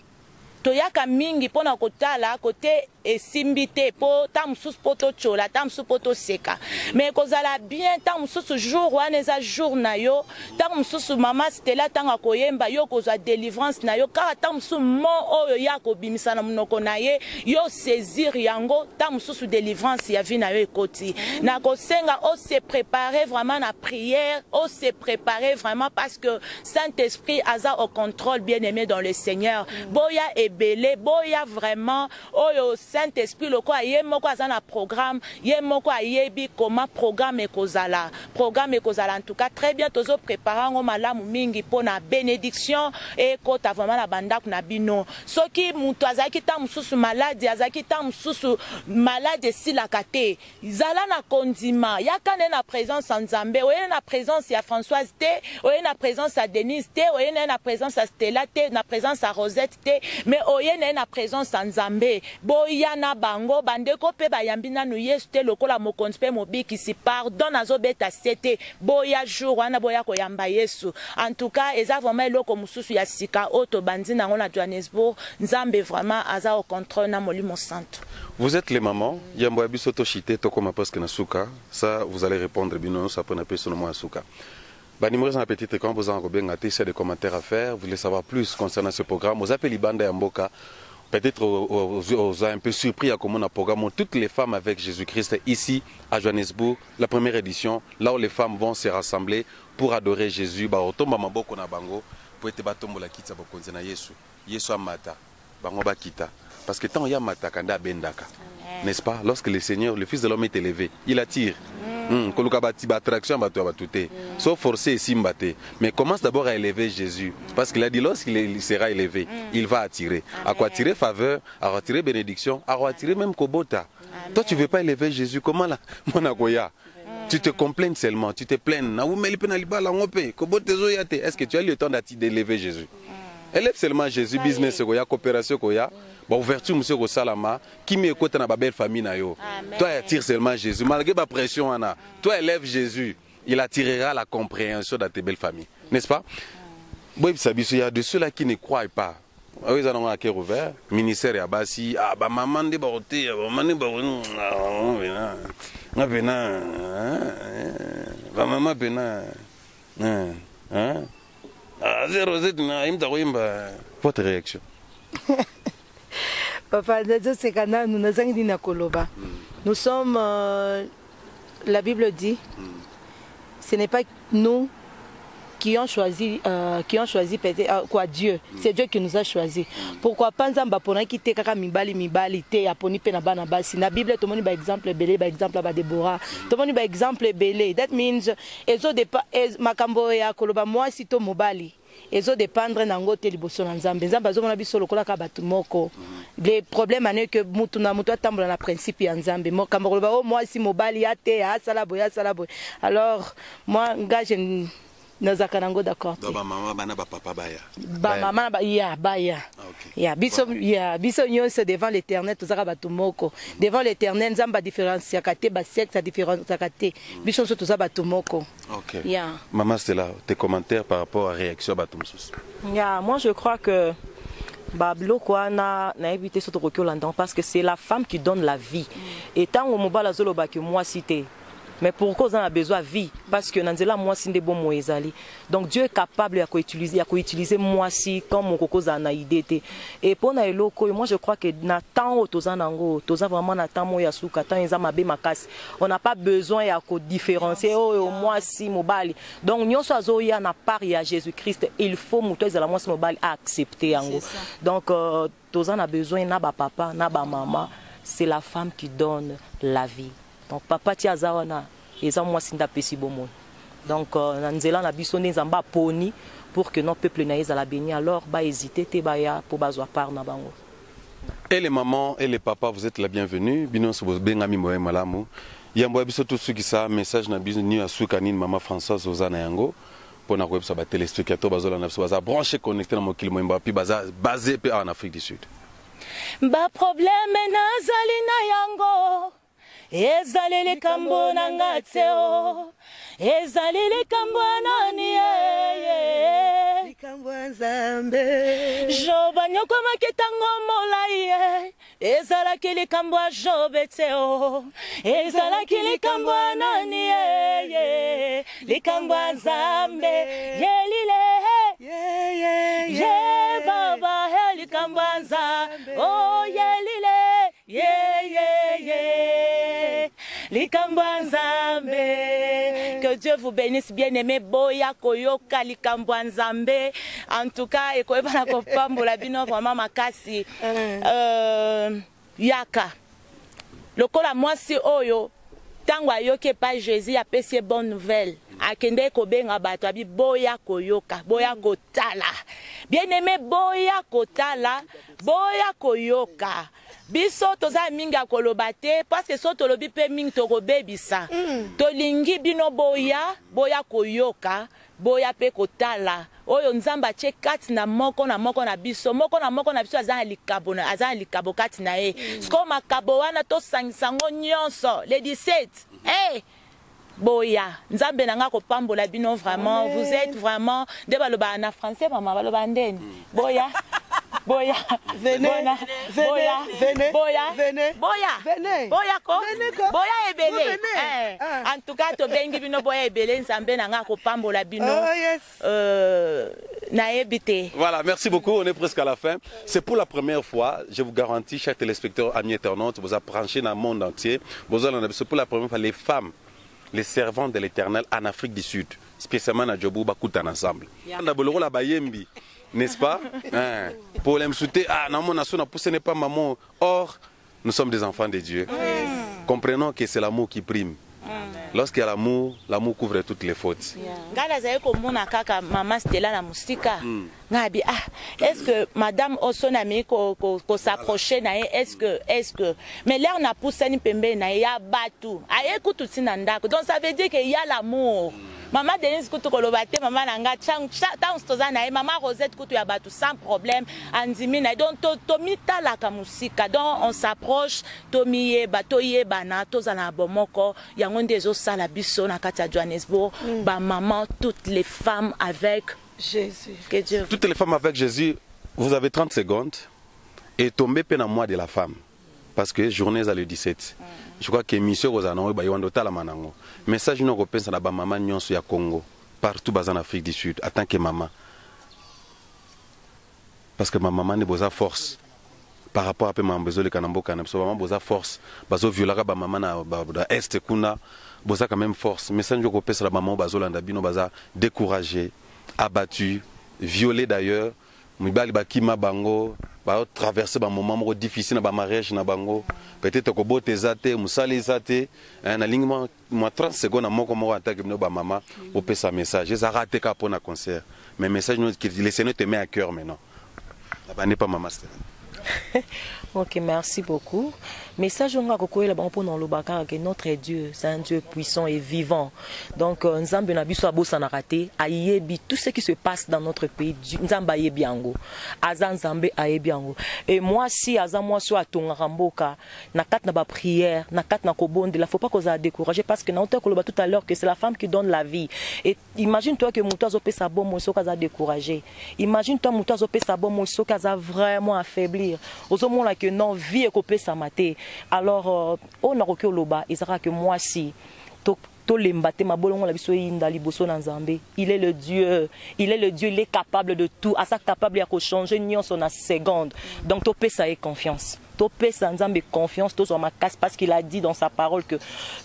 toyaka mingi mpona kotala kote esimbi te po ta mosusu po tochola ta mosusu po toseka mais kozala bien ta mosusu jour wana eza jour na yo ta mosusu mama Stella ntango akoyemba yo kozwa délivrance na yo kaka ta mosusu mo oyo ya kobimisa na monoko na ye yo saisir yango ta mosusu délivrance ya vie na yo ekoti na kosenga o se préparer vraiment na prière o se préparer vraiment parce que Saint-Esprit aza au contrôle bien aimé dans le Seigneur boya ebele boya vraiment oyo Saint-Esprit loko aye moko azana programme ye moko ayebi comment programme ekozala en tout cas très bien tozo préparer ngo malamu mingi pona bénédiction et kota vraiment na bandako na bino soki mutu azaki ta mususu malade azaki ta mususu malade silaka te zala na kondima yakane na présence en Nzambe oye na présence ya Françoise te oye na présence ya Denise te oye na présence ya Stella te na présence ya Rosette te mais oye na présence en Nzambe yana bango bandeko pe bayambi nanu Yesu te lokola mokonzi pe mobikisi pardon azobeta sete boya jour wana boya koyamba Yesu en tout cas eza vraiment eloko mususu ya sika oto bandi nango na Johannesburg Nzambe vraiment aza au contrôle na molimo santo. Vous êtes les mamans yambo biso to chité to koma parce que na suka ça vous allez répondre bino ça peut n'appeler seulement à suka. Bah numéro un petit quand vous en robenga c'est des commentaires à faire, vous voulez savoir plus concernant ce programme, vous appelez Banda Yamboka. Peut-être aux un peu surpris à comment on a programmé toutes les femmes avec Jésus-Christ ici à Johannesburg, la première édition, là où les femmes vont se rassembler pour adorer Jésus. Parce que tant il y a mata kanda bendaka, n'est-ce pas? Lorsque le Seigneur, le Fils de l'homme est élevé, il attire. Sauf forcer et simbater. Mais commence d'abord à élever Jésus. Parce qu'il a dit lorsqu'il sera élevé, il va attirer. À quoi attirer faveur, à attirer bénédiction, à attirer même Kobota. Toi tu ne veux pas élever Jésus, comment là? Tu te complains seulement, tu te plains. Est-ce que tu as eu le temps d'élever Jésus? Élève seulement Jésus, business, coopération, ouverture, monsieur Salama, qui m'écoute dans ma belle famille. Toi, attire seulement Jésus. Malgré ma pression, Anna, toi, élève Jésus. Il attirera la compréhension dans tes belles familles. N'est-ce pas? Il y a de ceux-là qui ne croient pas. Ils ont un cœur ouvert. Ministère et Abassi. Ah, bah, maman de Baroté. Maman de Baroté. Maman de votre réaction? Papa, nous sommes, la Bible dit, ce n'est pas nous qui ont choisi quoi Dieu, c'est Dieu qui nous a choisi. Pourquoi pas Nzamba pona qui te kaka mibali te aponi pe na bana basi. Na Bible to moni ba exemple belé, ba exemple ba Deborah. To moni ba exemple belé. That means ezo de makambo ya koloba moi si to mobali. Ezo dépendre nango te liboso na Nzambe. Nzambe azomona biso lokola ka batu moko. Le problème ane que mutu na mutu atambola na principe ya Nzambe. Mo kambo koloba oh moi si mobali ya te ya sala boya. Alors moi ngage nazakanango d'accord. Ba maman bana ba papa baya. Ba maman ba ya baya. Ya biso nyonso devant l'Éternel tozaka batu moko. Devant l'Éternel Nzamba différencia kate ba sexe différencia kate. Biso so tozaka batu moko. OK. Yeah. Maman Stella, tes commentaires par rapport à la réaction batu msusu. Moi je crois que Bablo quoi na évité surtout reculant parce que c'est la femme qui donne la vie. Et tant au mobala zolo ba que moi cité. Mais pourquoi on a besoin de vie? Parce que Nanzela moi si des bons mots ezali. Donc Dieu est capable de utiliser moi si comme mon coco na idée. Et pour na eloko moi je crois que na temps otozanango toza vraiment na temps mo ya suka temps ezama be makasi. On n'a pas besoin ya ko différencier oh moi si mobali. Donc nyonso azoya na part ya Jésus-Christ, il faut muto ezala moi si mobali accepter yango. Donc toza na besoin na ba papa, na ba maman, c'est la femme qui donne la vie. Donc papa tia zawana eza moi sinda pesi bomo. Donc nanzela na biso nzamba poni pour que nos peuples na ezala béni alors ba hésiter te ba ya pour bazwa part na bango. Et les mamans et les papas, vous êtes la bienvenue. Bino so bengami moye malamu. Yambo biso tout ceux qui ça message na biso ni asuka ni maman Françoise Ozana yango pour na web ça ba téléspectateur bazola na so baza branché connecté na mokili moyemba puis baza basé en Afrique du Sud. ba probleme nazali na yango ezali likambo na ngateo ezali likambo nani likambo nzambe joba nyoko maketango molai ezalaki likambo jobeteo ezalaki likambo nani likambo nzambe yelile ye baba likambo nzambe oh yelile likambo nzambe. Que Dieu vous bénisse, bien-aimé. Boya koyoka likambo nzambe. En tout cas, et koyeba na kopambola bino vraiment makasi. Yaka. Lokola mwasi oyo tango ayoki pa Jésus apesi bonne nouvelle. Akende kobenga bato abi boya koyoka, boya kotala. Bien-aimé, boya kotala, boya koyoka. Biso toza mingi akoloba te parce que so tolobi pe mingi tokobebisa. Tolingi bino boya, boya koyoka, boya pe kotala. Oyo nzamba che kati na moko na biso, moko na biso azana likabo kati na ye. Sko makabo wana to sangisango nyonso le 17. Hey! Boya, nzambe nanga ko pambola bino vraiment, vous êtes vraiment de baloba na français maman baloba ndeni. Boya. Boya, venez, boya, venez, boya, venez, boya, venez, boya ko, boya ebele. Ah. En tout cas, to bengi bino boya ebele nzambe nanga ko pambola bino. Oh yes. Na ebite. Voilà, merci beaucoup, on est presque à la fin. C'est pour la première fois, je vous garantis, chers téléspectateurs, amis internautes, vous avez branché dans le monde entier. C'est pour la première fois, les femmes, les servantes de l'Éternel en Afrique du Sud, spécialement à Djobou, Bakoutan ensemble. N'est-ce pas? Pour les souter, non, mon nation, ce n'est pas maman. Or, nous sommes des enfants de Dieu. Comprenons que c'est l'amour qui prime. Lorsqu'il y a l'amour, l'amour couvre toutes les fautes. Est-ce que madame Osonami ko s'approcher na est-ce que mais l'air n'a poussé ni pembe na ya batu aye kutu tinandako donc ça veut dire qu'il y a l'amour. Maman Denise kutu kolobate maman nanga chang toza na maman Rosette kutu ya batu sans problème andimi na donc to mitala ka musika donc on s'approche to miye bato yebana toza na bomoko yango ndezo sala biso na kati ya Johannesburg ba maman toutes les femmes avec Jésus. Que Dieu. Toutes les femmes avec Jésus, vous avez 30 secondes et tombez peine à moi de la femme. Parce que journée à le 17. Je crois que mission aux anneaux, il y a un la manango. Message nous repensons à la maman nyonso ya Congo, partout en Afrique du Sud, en tant que maman. Parce que ma maman n'est pas force. Par rapport à ma besoin de Kanambo Kanamso, maman boza force. Bazo violara ba maman na est kuna, boza quand même force. Message nous repensons à la maman bazo landabino baza découragé, abattu, violé d'ailleurs. Mibali bakima bango, ba traverser ba moment difficile na ba mariage na bango. Peut-être que bote zate, musali zate, na lingma moi 30 secondes à moko moko attaque ba maman pour passer un message. Ça raté ka pour un concert. Mais message nous que les Seigneur te met à cœur maintenant. Là n'est pas maman. Ok, merci beaucoup. Message on a pour que notre Dieu, c'est un Dieu puissant et vivant. Donc Nzambe na biso abo sana raté, ayebi tout ce qui se passe dans notre pays, Nzamba yebiango. Azan Nzambe ayebiango. Et moi si azan moi so atonga ramboka, na kat na ba prière, na kat na kobonde, il faut pas qu'on a découragé parce que na onte koloba tout à l'heure que c'est la femme qui donne la vie. Et imagine toi que muto azope sa bon so kaza découragé. Imagine toi muto azope sa bon so kaza vraiment affaiblir. Ozomon la que non vie et kopé sa maté. Alors on a reculé au bas, il sera que moi si il est le Dieu, il est capable de tout, à ça capable de changer nion son seconde. Donc tu peux ça et confiance. Tu peux ça confiance toi sur ma casse parce qu'il a dit dans sa parole que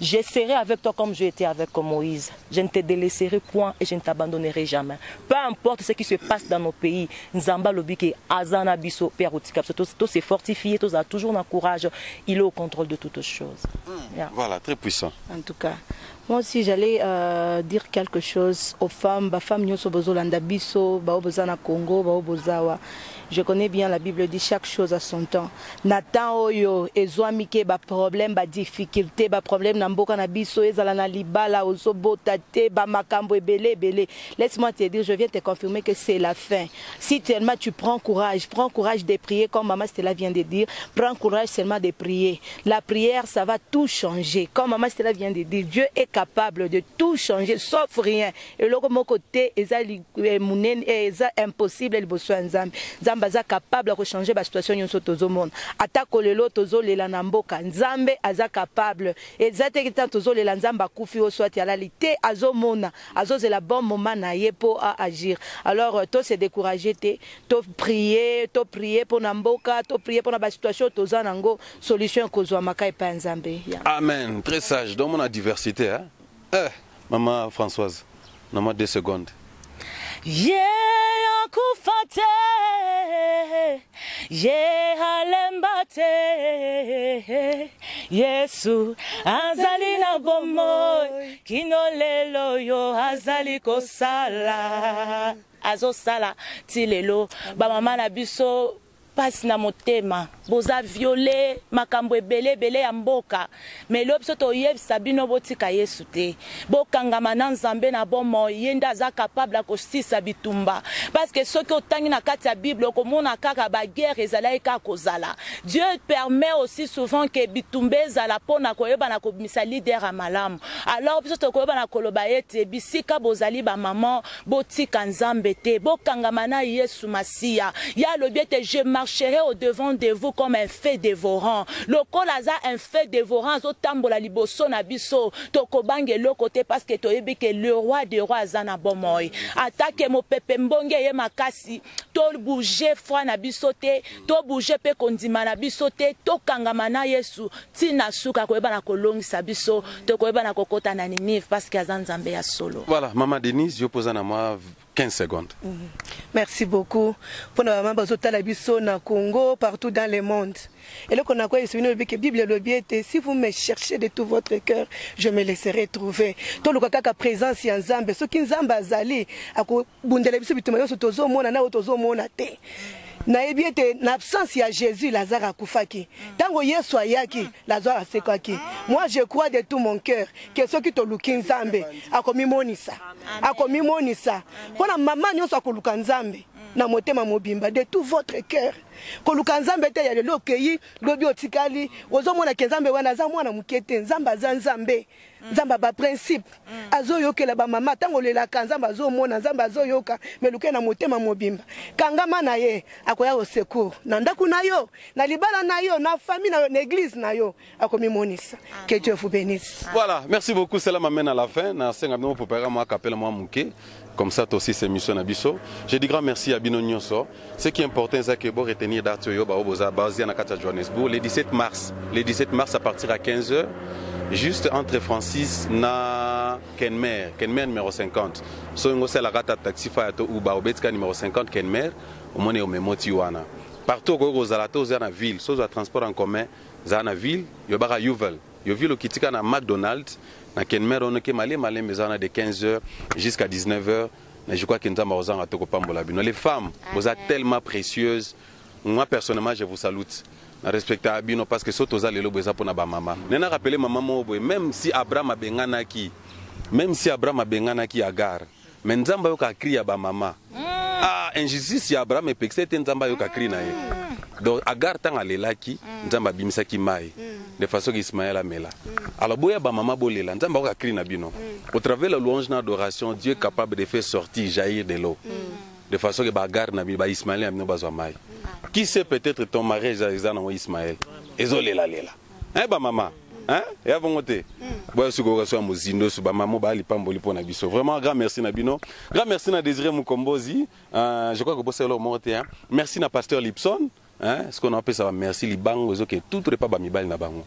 je serai avec toi comme j'ai été avec Moïse. Je ne te délaisserai point et je ne t'abandonnerai jamais. Peu importe ce qui se passe dans nos pays, Nzamba lobiki azana biso perotika. Tout s'est fortifié, tout a toujours un courage. Il est au contrôle de toutes choses. Voilà, très puissant. En tout cas, Moi aussi, j'allais dire quelque chose aux femmes. Les femmes, nous sommes Landa Biso, Baobozana Congo, Baobozawa. Je connais bien la Bible, dit chaque chose à son temps. Nathan Oyo, Ezoamike, ba problème, ba difficulté, ba problème, Namboka Nabiso, Ezalana Libala, Ozobotate, ba Makambo et belé. Laisse-moi te dire, je viens te confirmer que c'est la fin. Si tellement tu prends courage de prier, comme Maman Stella vient de dire, prends courage seulement de prier. La prière, ça va tout changer. Comme Maman Stella vient de dire, Dieu est capable de tout changer, sauf rien. Et là, mon côté, c'est impossible, il Baza capable de changer la situation nyonso tozo monde atako lelo tozo lela na mboka nzambe aza capable ezate kita tozo lela nzamba kufi o soit réalité azomona azoze la bon moment na ye pour agir. Alors to se décourager to prier pour na mboka to prier pour na situation tozo nango solution kozwa makai pa nzambe. Amen. Très sage. Dans mon diversité hein. Maman Françoise, maman 2 secondes. Kufate halembate Yesu azali na bomoy kinolelo yo azali kosala azosala tilelo ba mama na biso pasi na motema boza violé makambo ebele ya mboka mais lobso to yebisa bino botika Yesu te bokangama na nzambe na bomo yenda za capable ko sisa bitumba parce que ce que otangi na kati ya Bible komona kaka ba guerre ezala ka kozala. Dieu permet aussi souvent que bitumbe ezala pona koyeba na komisa leader a malamu. Alors biso to koyeba na koloba ete bisika bozali ba maman botika nzambe te bokangama na Yesu Masia ya lobiete je marcherai au devant de vous comme un feu dévorant. Lokolaza un feu dévorant zo tambola liboso na biso tokobange lokote parce que toyebi que le roi des rois azana bomoy. Attaque mo pepe mbonge ye makasi to bouger foi na biso te to bouger pe kondima na biso te to kangama na Yesu tina suka koyeba na kolongisa biso to koyeba na kokota na Ninive parce que azanzambe ya solo. Voilà, maman Denise, je pose à moi 15 secondes. Merci beaucoup. Pour la maman Bazota Biso na Congo, partout dans le monde. Et là qu'on a quoi, il que Bible le bien si vous me cherchez de tout votre cœur, je me laisserai trouver. Tout le kaka présence en Zambé, ce qui Zamba zali, à quoi bundele biso bitumelo sur tozo mona na otozo mona te. Na ebiete na absence ya Jésus Lazare akufaki. Tango Yesu ayaki Lazare asekwaki. Moi je crois de tout mon cœur que ceux qui te luki Nzambe akomimonisa. Akomimonisa. Pona mama nyonso akoluka Nzambe na motema mobimba de tout votre cœur. Koluka Nzambe te ya lelo keyi lobi otikali ozomona ke Nzambe wana za mwana mukete Nzamba za Nzambe. Nzamba ba principe azoyoka la ba mama tango lela kanzamba azomona Nzamba azoyoka meluke na motema mobimba kangama na ye akoya au secours na ndaku na yo na libala na yo na famille na yo na église na yo akomimonisa. Que Dieu vous bénisse. Voilà, merci beaucoup, cela m'amène à la fin na senga bino popera moi kapela moi muke comme ça aussi c'est mission na biso. Je dis grand merci à Bino Nyonso. Ce qui est important c'est que bon retenir date yo ba oboza basé na kata Johannesburg le 17 mars à partir à 15h. Juste entre Francis na Kenmer numéro 50. So ngo c'est la rata taxi fa to Uba obetka numéro 50 Kenmer au mone au memoti wana. Partout ko zalato za na ville, so za transport en commun za na ville, yo bara Yuvel. Yo ville kitika na McDonald's na Kenmer on ke malé mais on a de 15h jusqu'à 19h. Mais je crois que nous avons to ko pambola bino. Les femmes, vous êtes tellement précieuses. Moi personnellement, je vous salue. Respecter Abino parce que soto za lelo beza pona ba mama. Nena rappeler maman mobo même si Abraham abenganaki Agar. Mais Nzamba yo ka kriya ba mama. Ah injustice ya Abraham epexete Nzamba yo ka kri na ye. Donc Agar tanga lelaki Nzamba bimisaki mai. De façon que Ismaël amela. Alors boya ba mama bolela Nzamba yo ka kri na bino. Au travers la louange na adoration, Dieu est capable de faire sortir jaillir de l'eau. De façon que Agar na ba Ismaël amena bazwa mai. Qui sait peut-être ton mariage avec Ismaël? Ezole la lela. Hein ba maman? Hein? Et avant côté. Boya suko so mozindo su ba maman ba lipamboli pona biso. Vraiment grand merci na bino. Grand merci na Désiré Mukombozi. Je crois que bossé le monté hein. Merci na pasteur Lipson. Hein? Ce qu'on appelle ça merci libango que tout pas ba mibali na bango.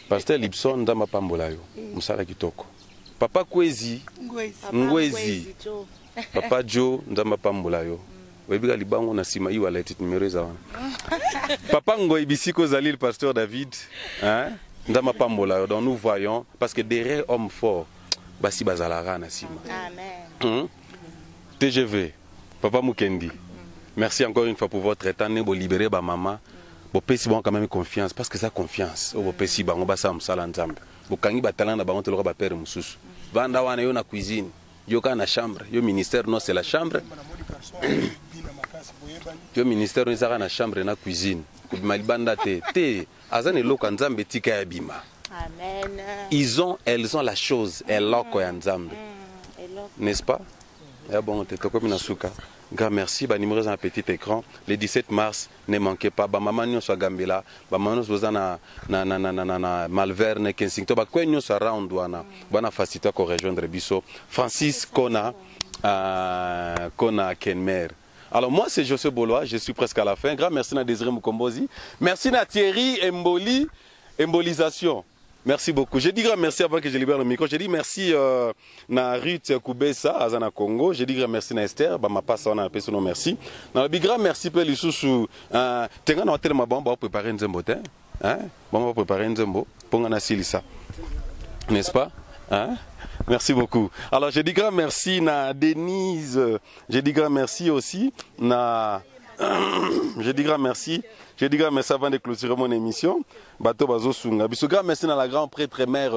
Pasteur Lipson ndamba pambola yo. Musala kitoko. Papa Kwezi. Ngwezi. Papa Joe ndamba pambola yo. Webiga libango na sima iwa la numéro za wana. Papa Ngoy Bisiko Zali le pasteur David, hein? Ndama pambola donc nous voyons parce que derrière homme fort basi bazalara na sima. Amen. TGV Papa Mukendi. Merci encore une fois pour votre temps ne bo libérer ba maman. Bo pesi bon quand même confiance parce que ça confiance o bo pesi bango ba sa musala nzambe. Bo kangi ba talent na bango to ba père mususu. Vanda wana yo na cuisine, yo ka na chambre, yo ministère non c'est la chambre. Yo ministère on sera na chambre na cuisine. Malibanda te azane loka nzambe tika ya bima. Amen. Elles ont la chose, elles loko ya nzambe. N'est-ce pas? Eh bon, te toko mina suka. Grand merci, ba numéro sur un petit écran. Le 17 mars, ne manquez pas. Ba maman nyo so Gambela, ba maman nyo na Malverne, Kensington, ba kwen nyo so round wana. Bana facilité ko rejoindre biso. Francis Kona Kenmer. Alors moi c'est José Bolois, je suis presque à la fin. Grand merci à Désiré Mukombozi. Merci à Thierry Embolisation. Merci beaucoup. Je dis grand merci avant que je libère le micro. Je dis merci à Ruth Koubessa, Azana Congo. Je dis grand merci à Esther. Ma passe on a appelé son nom merci. Dans le grand merci pour les sous tenga na hotel mabamba pour préparer un zembo hein. Bon va préparer un zembo pour ngana silisa. N'est-ce pas? Hein? Merci beaucoup. Alors je dis grand merci à Denise. Je dis grand merci aussi à je dis grand merci avant de clôturer mon émission. Bato Bazo Sunga. Grand merci à la grande prêtre mère,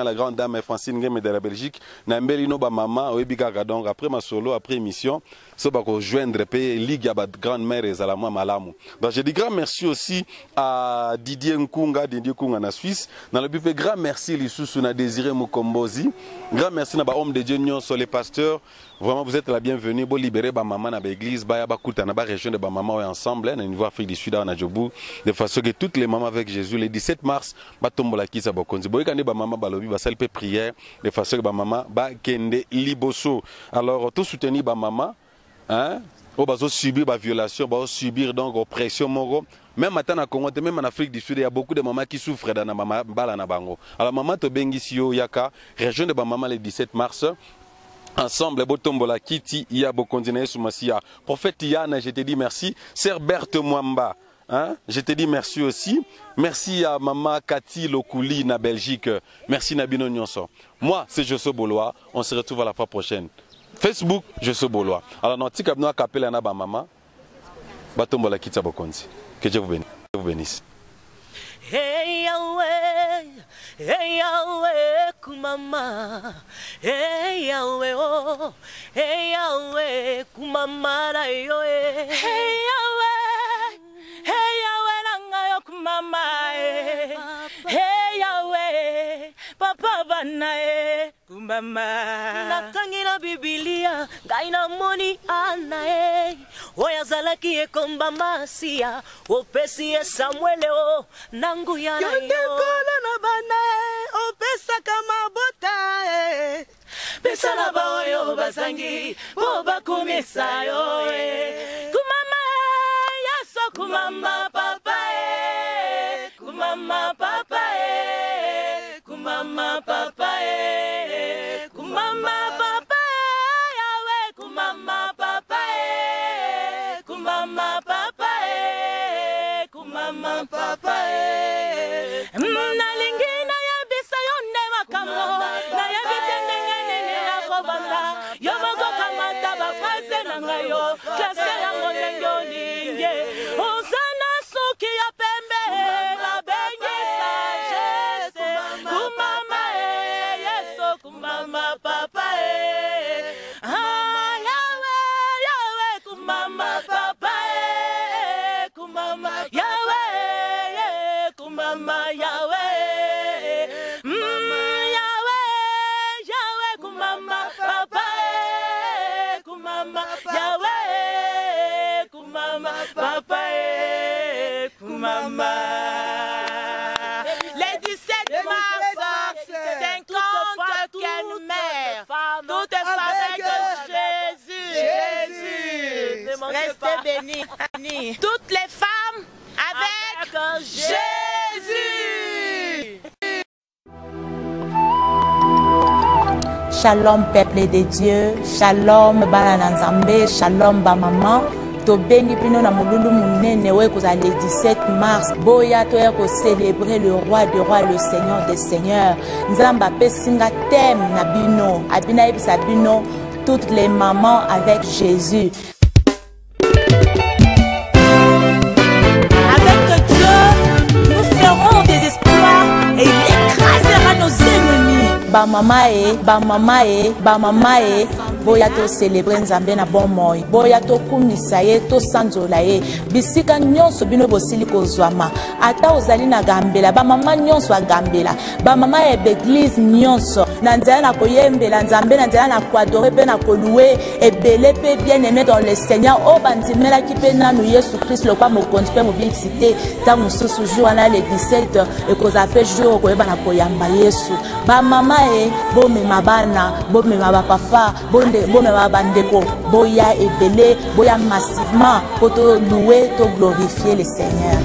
la grande dame Francine Ngeme de la Belgique. Nambelino ba maman, Oebika donc après ma solo, après émission, so ba ko joindre pe ligue ba grande mère et Zalamo Malamu. Donc je dis grand merci aussi à Didier Nkunga na Suisse. Dans le but grand merci les sous na Désiré Mukombozi. Grand merci na ba homme de Dieu nyon sur les pasteurs. Vraiment vous êtes la bienvenue. Bo libérer ba maman na ba église, ba ya ba kuta na ba région de ba maman ensemble, na niveau Afrique du Sud na Djibouti, de façon que toutes les mamans avec Jésus le 17 mars batombola kisa bokonzi boyekande ba maman balobi ba salpe prière de façon que ba maman ba kende liboso. Alors tout soutenir ba maman hein o bazo subir ba violation ba subir donc oppression moko même maintenant na Congo même en Afrique du Sud il y a beaucoup de mamans qui souffrent dans maman bala na bango. Alors maman to bengisi yo yaka région de ba maman le 17 mars ensemble botombola kiti ya bokonzi na Yesu Masia. Prophète Yana, je te dis merci. Sœur Berthe Mwamba, hein? Je te dis merci aussi. Merci à maman Cathy Lokouli na Belgique. Merci Nabino Nyonso. Moi, c'est José Bolois. On se retrouve à la fois prochaine. Facebook, José Bolois. Alors, notre petit abno kapela na ba maman. Batombola kitsa bokonzi. Que Dieu vous bénisse. Hey Yahweh, kumama. Hey Yahweh, oh. Hey Yahweh, kumama la yo. Hey Yahweh, nanga yo kumama. Hey Yahweh, papa bana kumama. Natangi na Biblia, gaina moni ana Oya zalaki e komba masia, opesi e Samuele o, nangu ya na yo. Yonde kola na bana opesa kama bota pesa na ba oyo basangi, boba kumisa yo Kumama, yaso kumama papa kumama papa kumama papa kumama papa Yahweh kumama papa kumama papa kumama papa nalingina ya bisa yonde makamo na ya bitengene ya kobanda yo mogo kamata ba frase na ngayo klase ya monengo ninge osana suki ya pembe la benye sagesse kumama yeso kumama papa Yahweh kumama papa kumama Yahweh kumama Yahweh Yahweh kumama papa kumama Yahweh kumama papa kumama les 17 mars 50 quelle mère toutes les femmes avec Jésus restez bénis toutes les femmes avec Jésus. Shalom peuple de Dieu, shalom bana nzambe, shalom ba maman. tobengi bino na molulu munene oyo kozala le 17 mars boya toya célébrer le roi des rois, le seigneur des seigneurs. Nzamba apesinga thème na bino abina yebisa bino toutes les mamans avec Jésus. Avec Dieu, nous ferons des exploits et il écrasera nos ennemis. Ba mama e, boya to célébrer Nzambe na bon moy. Boya to kumisa ye, to sanzola ye. Bisika nyonso bino bosili kozwama. Ata ozali na gambela, ba mama nyonso agambela. Ba mama e l'église nyonso. Na nzela na koyembela Nzambe, na nzela na koadorer pe na kolouer ebele pe bien aimé dans le Seigneur. O bandimela ki pe nanu Yesu Christ le kwa mokonzi pe mobilisité. Ta mususu jour na le 17 e kozape jour koyeba na koyamba Yesu. Ba mama e bomema bana, bomema ba papa, bomema bandeko, boya ebele, boya massivement pour te louer, te glorifier le Seigneur.